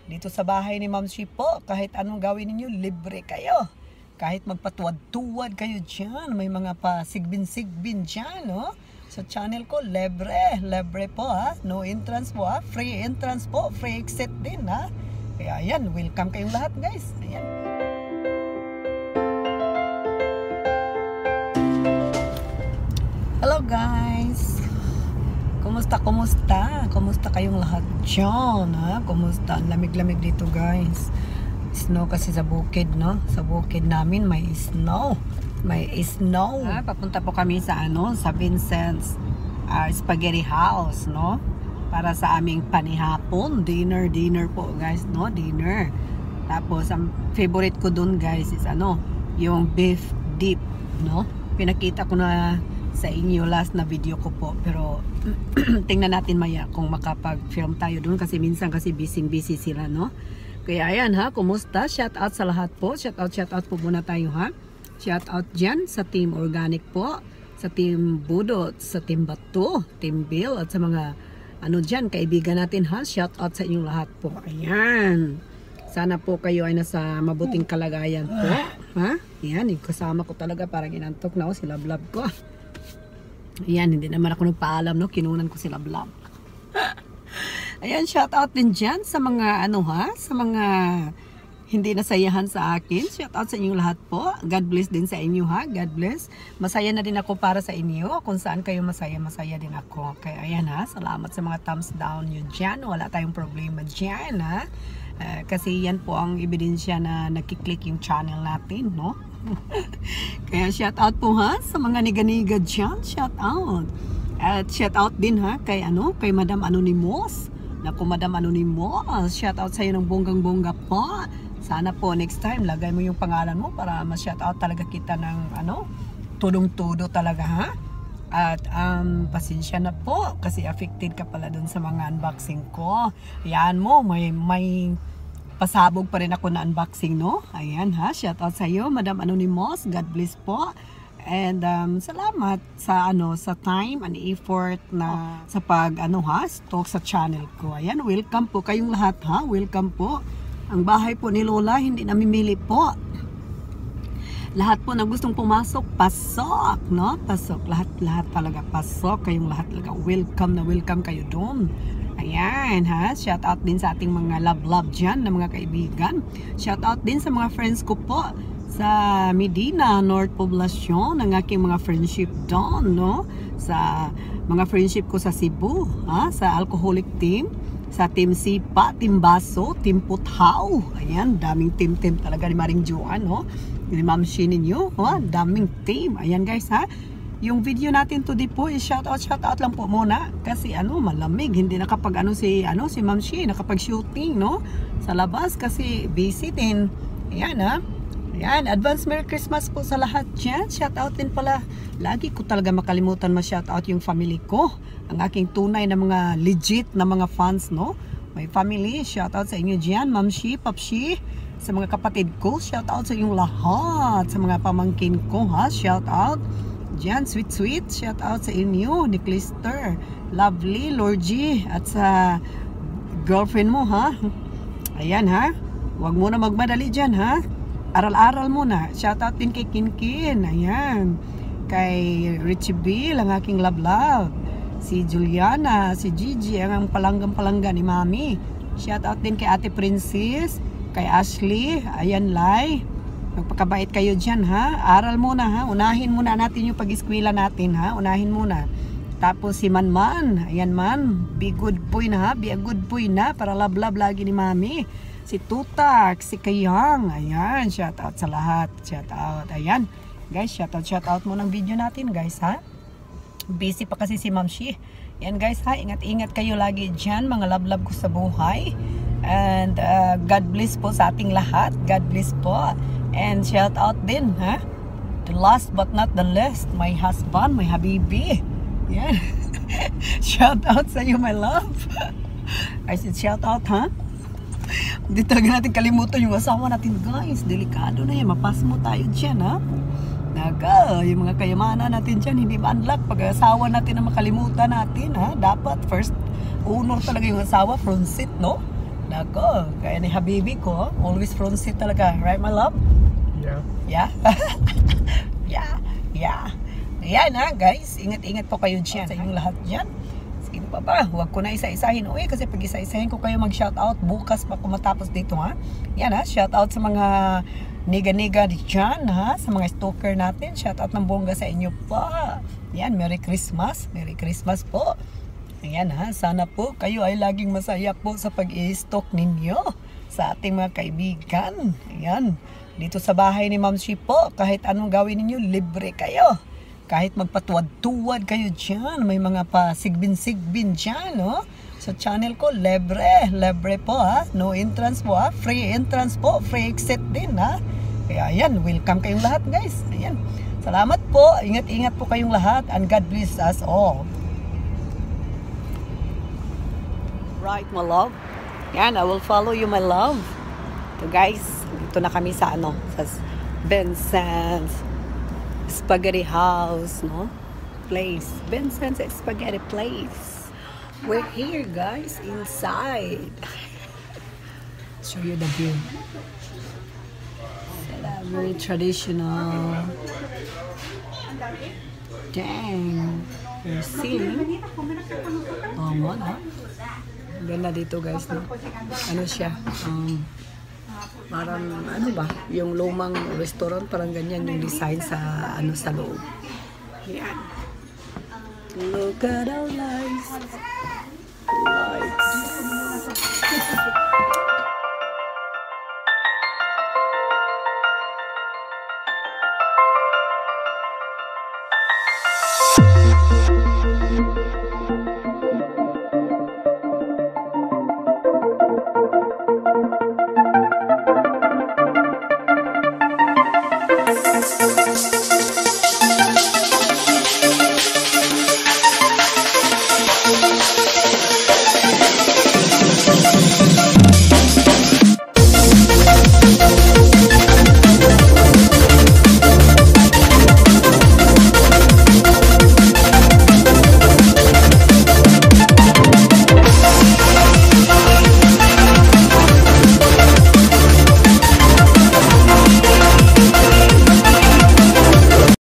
Dito sa bahay ni Ma'am Shi po, kahit anong gawin ninyo, libre kayo. Kahit magpatuwad-tuwad kayo dyan, may mga pasigbin-sigbin dyan, no? Sa channel ko, libre po ha. No entrance po ha, free entrance po, free exit din ha. Kaya ayan, welcome kayong lahat guys. Ayan. Hello guys. Kumusta kayong lahat dyan ha? Kumusta? Ang lamig-lamig dito guys. Snow kasi sa bukid, no? Sa bukid namin may snow. Papunta po kami sa sa Vincent's Spaghetti House, no? Para sa aming panihapon, dinner po guys, no? Dinner. Tapos ang favorite ko dun guys is yung beef dip, no? Pinakita ko na sa inyo last na video ko po, pero tingnan natin maya kung makapag-film tayo dun kasi minsan kasi busy sila, no? Kaya ayan ha, kumusta? Shout out sa lahat po. Shout out po muna tayo ha. Shout out dyan sa Team Organic po, sa Team Budot, sa Team Bato, Team Bill, at sa mga dyan, kaibigan natin ha. Shout out sa inyong lahat po. Ayan. Sana po kayo ay nasa mabuting kalagayan po. Ha? Ayan, kasama ko talaga, parang inantok na ako si Lablab ko. Ayan, hindi naman ako nagpaalam, no? Kinunan ko si Lablab. Ayan, shout out din dyan sa mga sa mga hindi nasayahan sa akin. Shout out sa inyong lahat po. God bless din sa inyo ha. God bless. Masaya na din ako para sa inyo. Kung saan kayo masaya din ako. Kaya ayan ha, salamat sa mga thumbs down nyo dyan. Wala tayong problema dyan ha. Kasi yan po ang ebidensya na nakiklik yung channel natin, no? Kaya shout out po ha sa mga niga-niga dyan. Shout out. At shout out din ha kay kay Madam Anonymous. Naku, Madam Anonymous, shout out sa iyo ng bonggang-bongga po. Sana po next time lagay mo yung pangalan mo para ma-shout out talaga kita ng tudong-tudo talaga ha. At pasensya na po kasi affected ka pala dun sa mga unboxing ko. Ayan mo, may pasabog pa rin ako na unboxing, no? Ayan ha, shout out sa iyo Madam Anonymous. God bless po. And salamat sa sa time and effort na sa pag talk sa channel ko. Ayan, welcome po kayong lahat ha. Welcome po. Ang bahay po ni Lola hindi namimili po. Lahat po na gustong pumasok, pasok, no? Pasok, lahat talaga pasok. Kayong lahat talaga welcome kayo doon. Ayan ha, shout out din sa ating mga love dyan na mga kaibigan. Shout out din sa mga friends ko po sa Medina, North Poblacion, ang aking mga friendship doon, no? Sa mga friendship ko sa Cebu, ha? Sa Alcoholic Team, sa Team Sipa, Team Baso, Team Puthaw. Ayan, daming team talaga ni Maring Joan, no? Ni Ma'am Shi ninyo, ha? Daming team. Ayan guys, ha? Yung video natin today po is shout out lang po muna kasi malamig, hindi nakapag si Ma'am Shi nakapag-shooting, no? Sa labas kasi busy din. Ayan, ha? Ayan, advance Merry Christmas po sa lahat dyan. Shoutout din pala. Lagi ko talaga makalimutan ma-shoutout yung family ko. Ang aking tunay na mga legit na mga fans, no? My family, shoutout sa inyo dyan. Ma'am Shi, Pap Shi, sa mga kapatid ko, shoutout sa inyong lahat. Sa mga pamangkin ko, ha? Shoutout dyan, sweet. Shoutout sa inyo, ni Clister, Lovely, Lorgie, at sa girlfriend mo, ha? Ayan, ha? Huwag mo na magmadali dyan, ha? Aral-aral muna. Shoutout din kay Kinkin. Ayan. Kay Richie Bill, ang aking love. Si Juliana, si Gigi, ang palanggang-palangga ni Mami. Shoutout din kay Ate Princess, kay Ashley. Ayan, Lai. Magpakabait kayo dyan, ha? Aral muna, ha? Unahin muna natin yung pag-eskwela natin, ha? Unahin muna. Tapos si Manman. Ayan, Man. Be good boy na, ha? Be a good boy na para love lagi ni Mami. Si Tutak, si Kayang. Ayan, shout out sa lahat. Shout out. Ayan. Guys, shout out mo ng video natin, guys, ha? Busy pa kasi si Ma'am Shi. Ayan, guys, ha? Ingat kayo lagi dyan, mga love ko sa buhay. And God bless po sa ating lahat. God bless po. And shout out din, ha? The last but not the least, my husband, my habibi. Ayan. Shout out sa iyo, my love. I said shout out, ha? Hindi talaga natin kalimutan yung asawa natin, guys. Delikado na yan. Mapas mo tayo dyan, ha? Naga, yung mga kayamanan natin dyan, hindi ma-unlock. Pag asawa natin na makalimutan natin, ha? Dapat first honor talaga yung asawa, front seat, no? Nako, kaya ni Habibi ko, always front seat talaga. Right, my love? Yeah. Yeah? Yeah. Ayan ha, guys. Ingat-ingat po kayo dyan sa inyong lahat dyan. Sige pa ba? Huwag ko na isa-isahin. Uy, kasi pag isa-isahin ko kayo mag-shoutout bukas pa kung matapos dito ha. Yan ha, shoutout sa mga niga-niga dyan ha. Sa mga stalker natin. Shoutout ng bongga sa inyo pa. Yan, Merry Christmas. Merry Christmas po. Ayan ha, sana po kayo ay laging masaya po sa pag-i-stalk ninyo sa ating mga kaibigan. Ayan. Dito sa bahay ni Ma'am Shi po, kahit anong gawin ninyo, libre kayo. Kahit magpatuwad-tuwad kayo dyan, may mga pasigbin-sigbin dyan, no? Sa channel ko, libre po ha. No entrance po ha, free entrance po, free exit din ha. Kaya ayan, welcome kayong lahat guys. Ayan, salamat po, ingat-ingat po kayong lahat, and God bless us all. Right, my love. Yan, I will follow you, my love. So guys, dito na kami sa sa Benson's Spaghetti House, no? Place. Benson's Spaghetti Place. We're here, guys, inside. Show you the view. Very traditional. Dang. You're seeing. Oh, what, huh? Ganda dito guys, no? Ano siya? Parang ano ba? Yung lumang restaurant, parang ganyan yung design sa sa loob. Yan. Look at our lights. Lights.